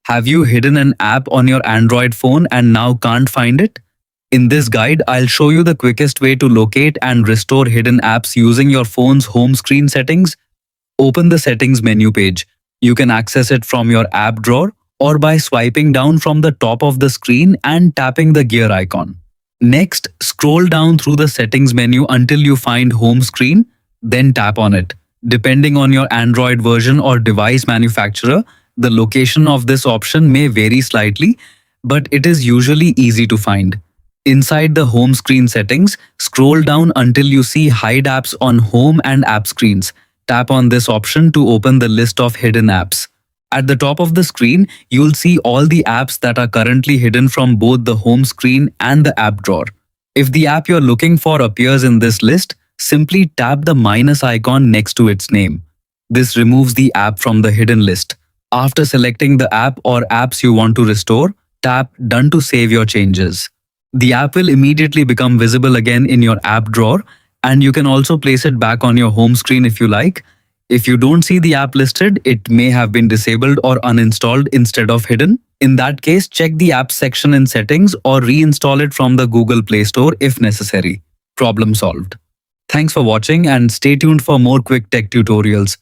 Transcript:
Have you hidden an app on your Android phone and now can't find it? In this guide, I'll show you the quickest way to locate and restore hidden apps using your phone's home screen settings. Open the settings menu page. You can access it from your app drawer or by swiping down from the top of the screen and tapping the gear icon. Next, scroll down through the settings menu until you find home screen, then tap on it. Depending on your Android version or device manufacturer, the location of this option may vary slightly, but it is usually easy to find. Inside the home screen settings, scroll down until you see Hide Apps on home and app screens. Tap on this option to open the list of hidden apps. At the top of the screen, you'll see all the apps that are currently hidden from both the home screen and the app drawer. If the app you're looking for appears in this list, simply tap the minus icon next to its name. This removes the app from the hidden list. After selecting the app or apps you want to restore, tap Done to save your changes. The app will immediately become visible again in your app drawer, and you can also place it back on your home screen if you like. If you don't see the app listed, it may have been disabled or uninstalled instead of hidden. In that case, check the Apps section in Settings or reinstall it from the Google Play Store if necessary. Problem solved. Thanks for watching and stay tuned for more quick tech tutorials.